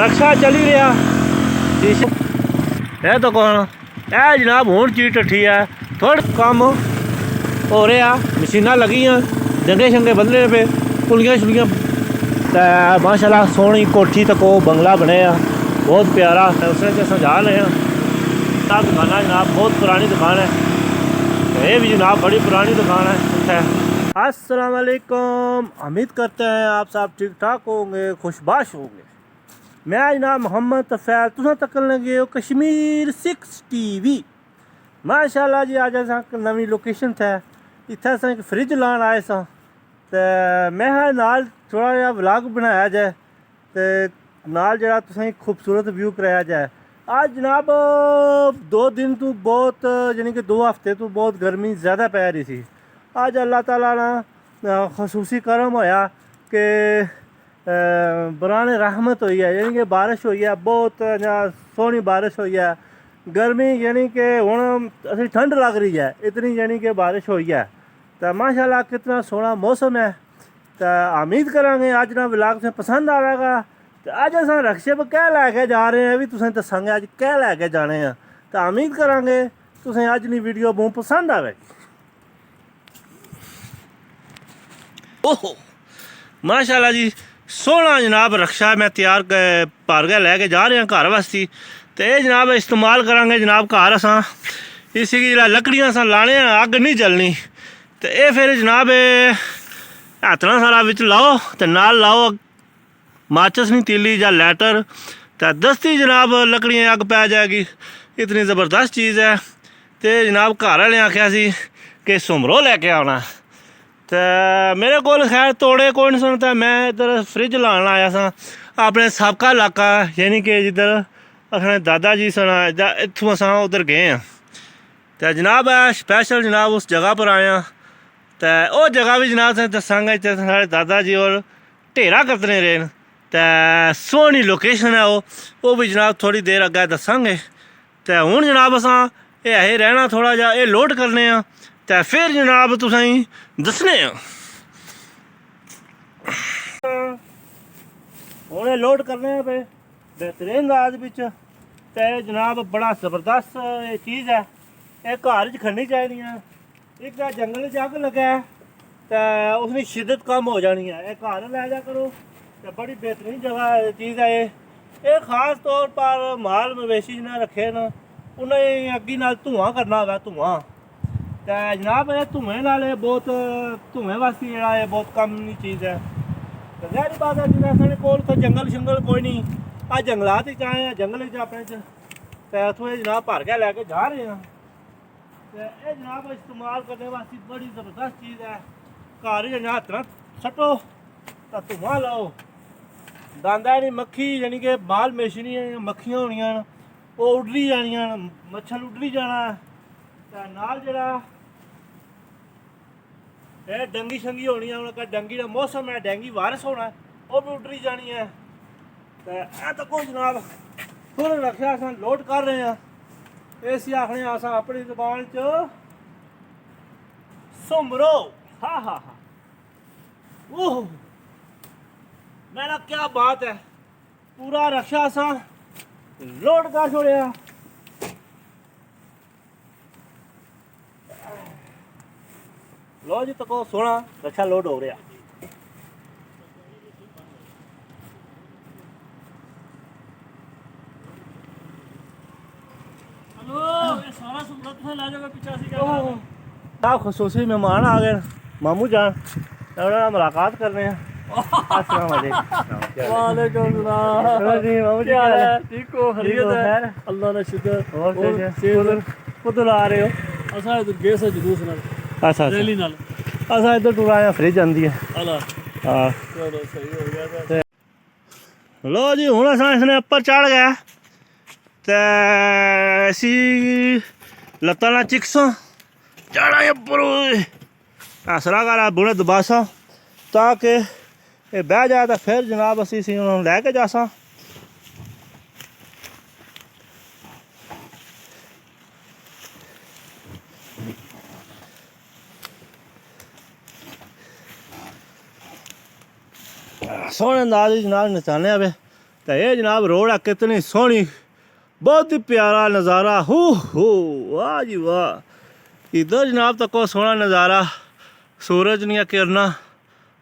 रक्षा चली रहा है तो कौन है जनाब हूँ चीज ढठी है थोड़ा कम हो रहा मशीना लगियां डंगे शंगे बदले पे पुलियां शुलियां माशाल्लाह सोहनी कोठी तक बंगला बनया बहुत प्यारा उसने समझा रहे हैं दुकान है जनाब बहुत पुरानी दुकान है ये भी जनाब बड़ी पुरानी दुकान है। अस्सलाम वालेकुम उम्मीद करते हैं आप सब ठीक ठाक होंगे खुशबाश होंगे। मैं जनाब मोहम्मद तफैल तुम तकन लगे हो कश्मीर 6 TV माशाल्लाह जी। अज अस नवी लोकेशन थे इत्थे अस एक फ्रिज लान आए सा ते मैं नाल थोड़ा जिहा व्लॉग बनाया जाए ते नाल जरा तुसें खूबसूरत व्यू कराया जाए। आज जनाब 2 दिन तो बहुत यानी कि 2 हफ्ते तो बहुत गर्मी ज़्यादा पै रही थी। आज अल्लाह ताला ना खसूसी करम होया कि बराने रहमत हुई है यानी कि बारिश हुई है बहुत सोहनी बारिश हुई है। गर्मी यानी कि हुण असीं ठंड लग रही है इतनी यानी कि बारिश हुई है तो माशाल्लाह कितना सोहना मौसम है। तो उम्मीद करांगे अज ना व्लॉग तुसें पसंद आवेगा। तो अज अस रक्शे पर क्या लैके जा रहे हैं भी तुसें दसांगे अज क्या लैके जाने हैं। तो उम्मीद करांगे तुसें अज दी वीडियो बहुत पसंद आवेगी। ओहो माशाल्लाह जी सोहना जनाब रक्शा मैं तैयार भर के लैके जा रहे हैं घर वास्ते। तो ये जनाब इस्तेमाल करांगे जनाब घर असां इसी जो लकड़ियां असां लाने अग नहीं जलनी। तो ये फिर जनाब हथना सारा बिच लाओ तो नाल लाओ माचिस नहीं तीली या लैटर तो दस्ती जनाब लकड़ियां अग पै जाएगी। इतनी ज़बरदस्त चीज़ है। तो जनाब घर वाले आख्या सी कि सुमरो लैके आना तो मेरे को खैर तोड़े कोई नहीं सुनता। मैं इधर फ्रिज लान आया सा अपने सबका इलाका यानी कि जिधर अपने दादा जी सन इत्थों अस उधर गए हैं। तो जनाब स्पैशल जनाब उस जगह पर आए हैं तो वह जगह भी जनाब तुसें दसांगे साढ़े दादा जी और ढेरा कतने रहे न। तो सोहनी लोकेशन है वो भी जनाब थोड़ी देर अग्गै दसांगे। तो हुण जनाब असां ये रहना थोड़ा जा ये लोड करने तो फिर जनाब तुसें दसने हुण लोड करने पे बेहतरीन अंदाज बिच। तो जनाब बड़ा ज़बरदस्त ये चीज़ है ये घर च खड़नी चाहिए। एक जंगल च अग लगा है तो उसकी शिद्दत कम हो जानी है ये घर लै जा करो तो बड़ी बेहतरीन जगह चीज़ है ये खास तौर पर माल मवेशी जिन्हें रखे न उन्हें अग्गी नाल धुआं करना होगा धुआं तो जनाब ये धुएं नाल बहुत धुएं वास्ते जेह्ड़ा है बहुत कम चीज़ है। तो ज़ाहिर बात है जिन्हें साढ़े कोल तो जंगल शंगल कोई नहीं अज जंगलात च आए हैं जंगल च अपने तो उत्थों जनाब भर के लैके जा रहे हैं। तो ये जनाब इस्तेमाल करने वास्ते बड़ी ज़बरदस्त चीज़ है। घर जनाब हथ ना सट्टो तो धुआं लाओ दांदा नहीं मक्खी यानी कि माल मेशनी मक्खियां होनियां वो उड्डरी जानियां मच्छर उड्डरी जाना तो नाल जेह्ड़ा ये डंगी शंगी होनी है डंगी का मौसम है डेंगी वायरस होना वो भी उड्डरी जानी है। तो यह तको जनाब थोड़ा रक्शा अस लोड कर रहे हैं इसी आखने अस अपनी दुकान च सुमरो। हाँ हाँ हाँ ओह मेरा क्या बात है पूरा रक्शा असा लोड कर छोड़िया। लो जी तको सोना रक्शा लोड हो रहा। खसूसी मेहमान आ गए मामू जान मुलाकात कर रहे हैं। अस्सलाम वालेकुम मामू जी ठीक हो अल्लाह का शुक्र कुदर आ रहे हो असा इधर गए से जुलूस नाल अच्छा रैली नाल असा इधर टुर आया फ्रिज आंदी है हाँ चलो सही हो गया। लो जी हुण अस इसने उपर चढ़ गया तो असी लत्तां नाल चिक्सां चढ़ा उपर हसरा कर बुने दबासा ताकि ये बह जाए तो फिर जनाब असी लैके जासा। सोहने अंदाज जनाब नचाने पे तो ये जनाब रोड है कितनी सोहनी, बहुत ही प्यारा नज़ारा। हो वाह जी वाह। इधर जनाब तको सोहना नज़ारा, सूरज दियां किरनां,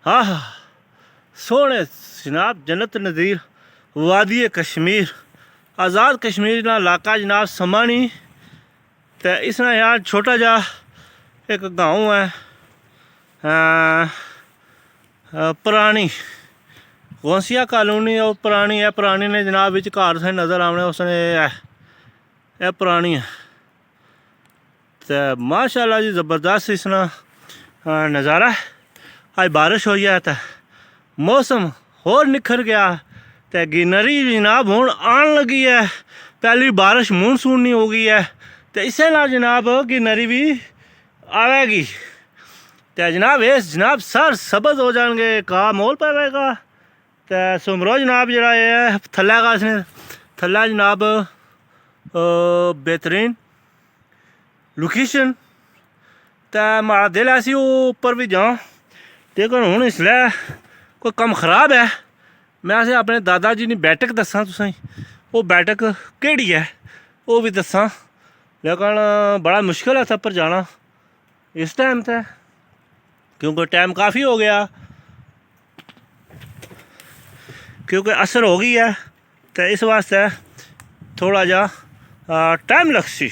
हाँ हाँ सोहने जनाब जन्नत नज़ीर वादी कश्मीर, आज़ाद कश्मीर का इलाका जनाब समानी। तो इसना यार छोटा जा एक गाँव है पुरानी गौसिया कॉलोनी, और पुरानी है, पुरानी ने जनाब बिच घर से नज़र आने उसने यह पुरानी है। तो माशाल्लाह जी ज़बरदस्त इसना नज़ारा। आज बारिश हुई है तो मौसम होर निखर गया, तो ग्रीनरी जनाब हुण आन लगी है। पहली बारिश मानसून नहीं हो गई है, तो इसे नाल जनाब ग्रीनरी भी आवेगी। तो जनाब इस जनाब सर सबज हो जाएंगे, का मोल पवेगा। तो सुमरो जनाब जरा है थल्लै का इसने थल्लै जनाब बेहतरीन लोकेशन। तो माड़ा दिल ऐसी उपर भी जाओ, लेकिन हूँ इसलै कोई कम खराब है। मैं असें अपने दादा जी की बैठक दसा तुसें, वो बैठक केड़ी है वो भी दसा, लेकिन बड़ा मुश्किल है उत्थै पर जाना इस टाइम ते, क्योंकि टाइम काफ़ी हो गया, क्योंकि असर हो गई है। तो इस वास्ते थोड़ा जा टाइम लगसी।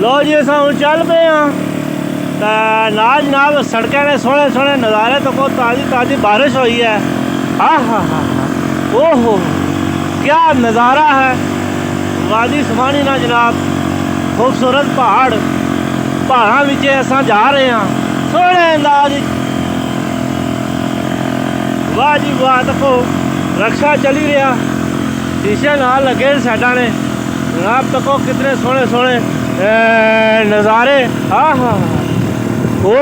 लो जी अस हूँ चल पे हाँ, तो नाल जनाब सड़कें ने सोहने सोहने नज़ारे, तो को ताज़ी ताज़ी बारिश हुई है। हाँ हाँ हाँ हाँ ओहो क्या नज़ारा है। वादी समानी ना जनाब, खूबसूरत पहाड़, पहाड़ों विच असां जा रहे हैं सोहने अंदाज। वाह जी वाह। देखो रक्षा चली रहा, शीशे नाल लगे साइडा ने जनाब, तको कितने सोहने सोहने नज़ारे। हाँ हाँ ओ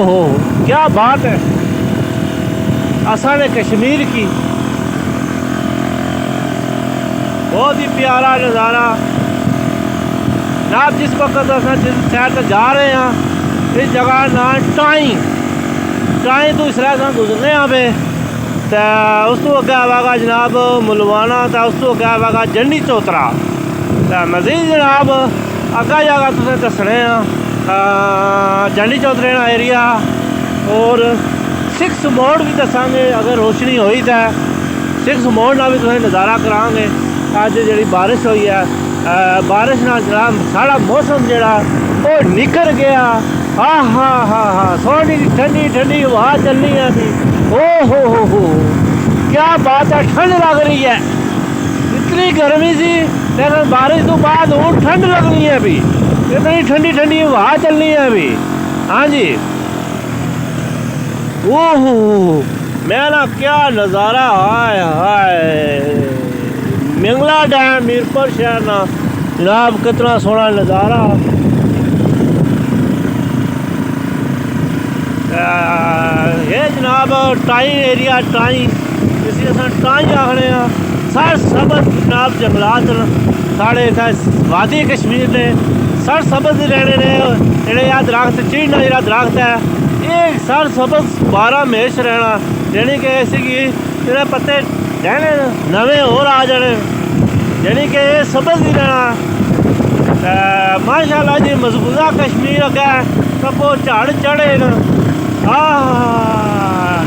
हो क्या बात है। असा ने कश्मीर की बहुत ही प्यारा नज़ारा जनाब। जिस वक्त असा जिस शहर से जा रहे हैं, इस जगह नाम टाई तो इसलिए अस गुजरने पे, तो उस तो अगे आवेगा जनाब मुलवाना, तो उस तो अगे आवेगा जंडी चौतरा। तो मजीद जनाब अग्गा जागा तुसें दसने जंडी चौतरे का एरिया, और 6 मोड़ भी दसांगे अगर रोशनी हुई तो 6 मोड़ का भी तुसें नज़ारा करांगे। अज जी बारिश हुई है, बारिश नाल जनाब सारा मौसम जड़ा वो निखर गया। हाँ हाँ हाँ हाँ सोहनी ठंडी ठंडी हवा चलनी है अभी। ओ हो क्या बात है, ठंड लग रही है। इतनी गर्मी सी, लेकिन बारिश तो बाद और ठंड लगनी है अभी, इतनी ठंडी ठंडी हवा चलनी है अभी। हाँ जी ओहो मैं ना क्या नज़ारा, हाय हाय। मिंगला डैम मीरपुर शहर ना जनाब कितना सोहना नज़ारा। ये जनाब टाई एरिया, टाई जिसी अस टाई आखने सर सबज जनाब जंगलात साढ़े इतने वादी कश्मीर ने सर सबज रहने ने। जेह्ड़े यह दरख्त चीड़ना जरा दरख्त है ये सर सबज 12 मेश रहना, यानी कि इसकी जेह्ड़े पत्ते रहने नवे होर आ जाने, यानी कि सबज ही रहना। माशाल्लाह जी मजबूजा कश्मीर अगे सबको झाड़ चढ़े न।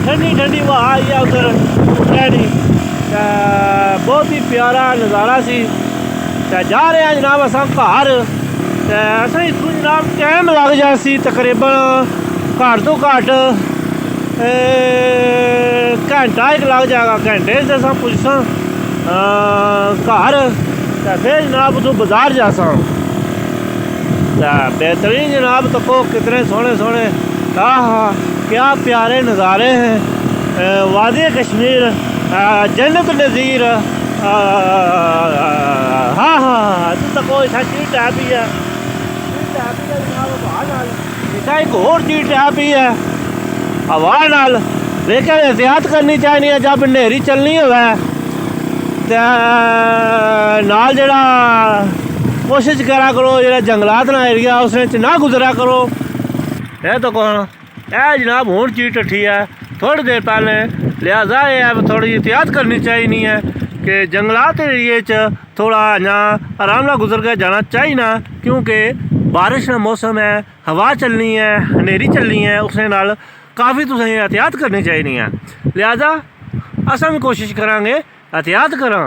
ठंडी ठंडी हवा आई है उधर रहनी, बहुत ही प्यारा नज़ारा सी। जा रहे हैं जनाब अस घर, असें इत्थों जनाब टाइम लग जासी तकरीबन घट तो घट घंटा एक लग जाएगा। घंटे से अस पुजसा घर, तो फिर जनाब उतो बाजार जासा। बेहतरीन जनाब तको कितने सोहने सोहने, हाँ क्या प्यारे नज़ारे हैं। वादी कश्मीर जन्नत नज़ीर। हाँ हाँ तो तको इतना चीज टैप ही है, इतना एक और चीज टैप ही है हवा नाल। लेकिन एहतियात करनी चाहिए जब नेरी चलनी हो नाल जड़ा कोशिश करा करो जरा जंगलात ना एरिया उसने ना गुजरा करो। यह तो कौन है जनाब हूँ चीज टठी है, थोड़ी देर पहले, लिहाजा ये अब थोड़ी एहतियात करनी चाहिए कि जंगलात एरिए च थोड़ा ना आराम नाल गुजर के जाना चाहिए ना, क्योंकि बारिश का मौसम है, हवा चलनी है, हनेरी चलनी है, उसने नाल काफ़ी तुसें एहतियात करनी चाहिए। लिहाजा असां भी कोशिश करांगे एहतियात करां।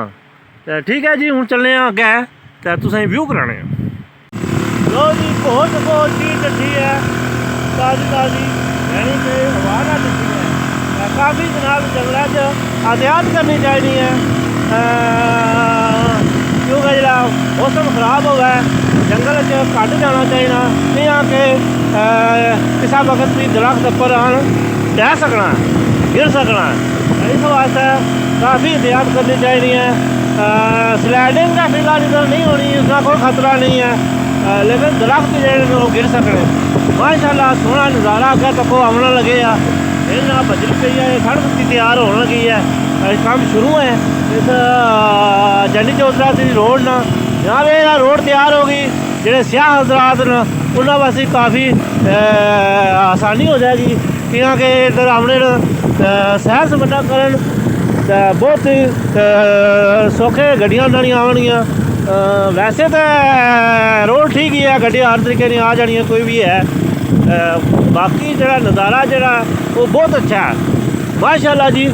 ठीक है जी, हुण चलने अग्गै ते तुसें व्यू कराने। लो जी, बहुत चीज अच्छी है, ताज़ी ताज़ी, यानी कि हवा ना अच्छी है। काफ़ी जनाब जंगलों च एहतियात करनी चाहिए, क्योंकि जो मौसम खराब हो गया जंगल च घट जाना चाहिए, नहीं कि किसी वक्त भी दरख्त पर आन ढह सकना, गिर सकना। इस वास्ते काफ़ी एहतियात करनी चाहिए। स्लाइडिंग का फिलहाल इधर नहीं होनी, उसका कोई खतरा नहीं है, लेकिन दरख्त जो गिर सकने। माशाल्लाह सोहना नज़ारा अगर तक आमन लगे आ, ना बजरी पई है, सड़क की तैयार होने लगी है, काम शुरू है इस जंडी चौधरा की रोड ना, जहाँ पे रोड तैयार होगी, जो सियाह हजरात न उन्होंने वास्ते काफ़ी आसानी हो जाएगी, क्योंकि इधर आमने सैर सपाटा करन बहुत सौखे गड्डियां नहीं आवनियां। वैसे तो रोड ठीक ही है, गड्डियां हर तरीके की आ जानियां, कोई भी है। बाकी जो नज़ारा जो वो बहुत अच्छा है माशाल्लाह जी।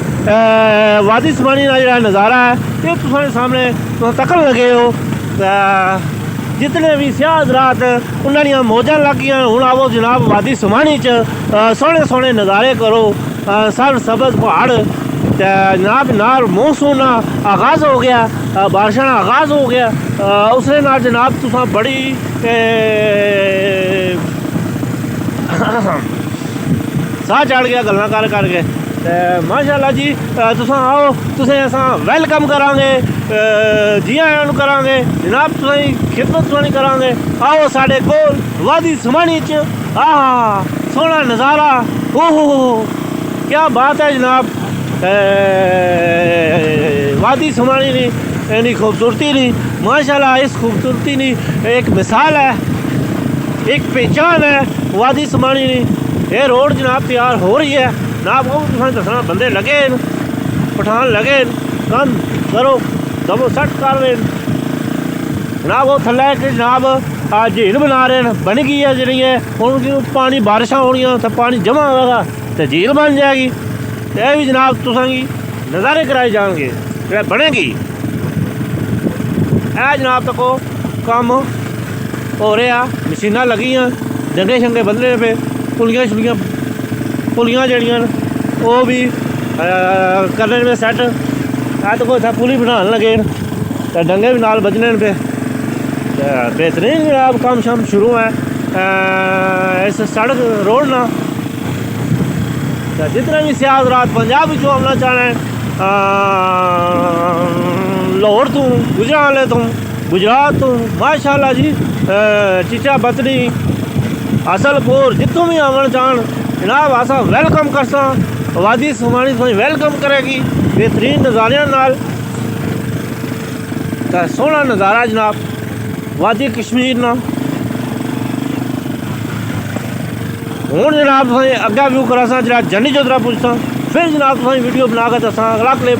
वादी समानी का जो नज़ारा है ये तुम्हारे सामने तकन लगे हो। जितने भी सियाह हज़रात उन्होंने मौजा लग गई, हूँ आवो जनाब वादी समानी च सोहने सोहने नज़ारे करो। सर सबज पहाड़ जनाब नाल मौसम ना आगाज़ हो गया, बारिश का आगाज़ हो गया, उसने नाल जनाब तुसा बड़ी साह चढ़ गया गल्लां कर करके। माशाल्लाह जी, तुसां आओ, तुसें असां वेलकम करांगे, जी आयां करांगे जनाब, तुसें खिदमत तुहानी करांगे। आओ साढ़े कोल वादी समानी च, सोहना नज़ारा, ओहो क्या बात है जनाब। वादी समानी नी इन्नी खूबसूरती नी माशाल्लाह, इस खूबसूरती नी एक मिसाल है, एक पहचान है वादी समानी नी। ये रोड जनाब तैयार हो रही है जनाब, वो तुसें दसना बंदे लगे न, पठान लगे न, कम करो दबो सट कर रहे जनाब। वो थल्ले एक जनाब झील बना रहे हैं, बन गई है जी है, हूँ पानी बारिशां होनियां तो पानी जमा होगा तो झील बन जाएगी। ये भी जनाब तुसां गी नज़ारे कराए जाएंगे, बनेगी। ए जनाब तको कम हो रहा, मशीनां लगियां, डंगे शंगे बदले पे, पुलियां जड़ियां वो भी करने में सैट। तो कोई पुली बनाने लगे न, तो डंगे भी नाल बजने पे। बेहतरीन जनाब काम शाम शुरू है इस सड़क रोड ना। जितने भी सियाह हज़रात पंजाब जो आना चाहें, लाहौर तू, गुजरात तू, गुजरात तू, माशाल्लाह जी, चीचा बतनी, असलपुर, जितों भी आवन चाहन जनाब असा वेलकम करसा। वादी समानी तुम वेलकम करेगी बेहतरीन नज़ारियां नाल। सोहना नज़ारा जनाब वादी कश्मीर ना। हूँ जनाब तुसें अग्गें व्यू करा जरा जंडी चौधरा पुछसा, फिर जनाब तुसें वीडियो बना के दसा अगला क्लिप,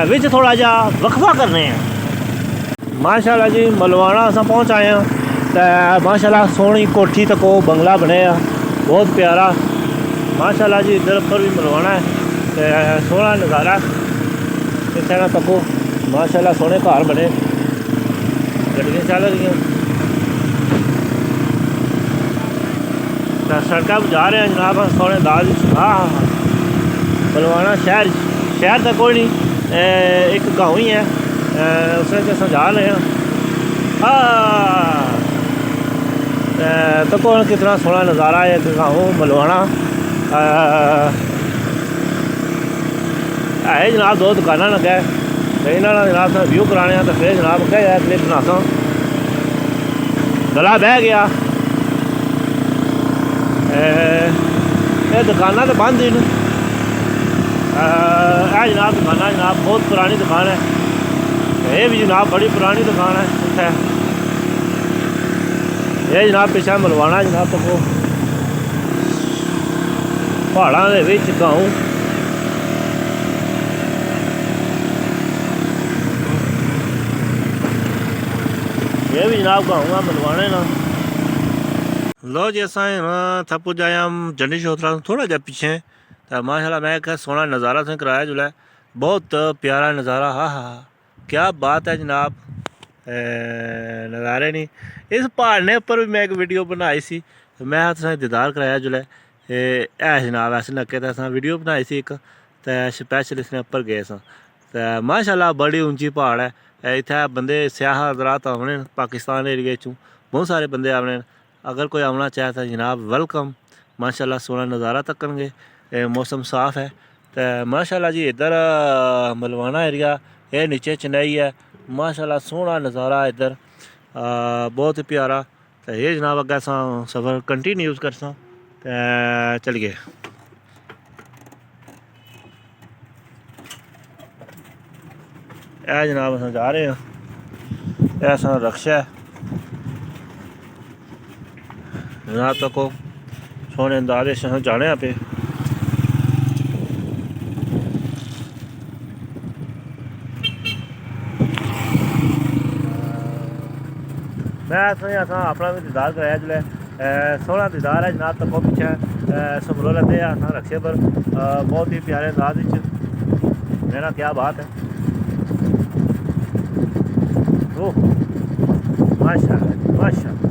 विच थोड़ा जा वक्फा करने हैं। माशाल्लाह जी, मलवाना अस पहुँच आए हैं, तो माशाल्लाह सोहनी कोठी तक बंगला बने बहुत प्यारा माशाल्लाह जी। इधर पर भी मलवाना है, तो सोहना नज़ारा इतना तको माशाल्लाह, सोहने घर बने, गड्डियां चल रही, सड़क जा रहे हैं जनाब सोहने दाल। मलवाना शहर तो कोई नहीं, एक गाँव ही है, उसमें अस जा रहे हैं। तो कौन कितना सोहना नज़ारा है गाँव मलवाना है जनाब। दो दुकाना लगे, तो इन्होंने जनाब व्यू कराने, तो फिर जनाब क्या है क्लिप बनासा। गला बह गया, ये दुकाना तो बंद ही न। जनाब दुकाना जनाब बहुत पुरानी दुकान है, ये भी जनाब बड़ी पुरानी दुकान है इतने। ये जनाब पिछा मलवाना जनाब, तो पहाड़ों के विच गाँव ये भी जनाब गाँव आ मलवाने ना। लो जी असा थप्पू जाया जंडी शोतरा थोड़ा जहा पिछे तो माशाल्लाह मैं क्या सोना नज़ारा तुसें कराया जुल्लै बहुत प्यारा नज़ारा। हाँ हाँ क्या बात है जनाब नज़ारे नहीं। इस पहाड़ने उपर भी मैं एक वीडियो बनाई सी मैं तुसें दीदार कराया जुल्लै है जनाब ऐसे नक्के ते असां वीडियो बनाई सी एक ते स्पैशल इसने उपर गए सां ते माशाल्लाह बड़ी ऊंची पहाड़ है। इत्थै बंदे स्याह हज़रात औने पाकिस्तान एरिए चों बहुत सारे बंदे औने अगर कोई आना चाहे तो जनाब वेलकम। माशाल्लाह सोना नज़ारा तक्कनगे मौसम साफ़ है तो माशाल्लाह जी। इधर मलवाना एरिया ये नीचे चेन्नई है माशाल्लाह सोहना नज़ारा इधर बहुत ही प्यारा। तो ये जनाब अग्गें असां सफ़र कंटिन्यूज़ करसां ते चलिए। ए जनाब असां जा रहे हैं यह असां रक्शा है जनाब तको सोने अंदाजे से जाने पे मैं असां अपना भी दीदार कराया जिसलै सोहना दीदार है जनाब तको पिछे समरो लैते असां रक्शे पर बहुत ही प्यारे अंदाज मेरा क्या बात है। ओह माशाल्लाह माशाल्लाह।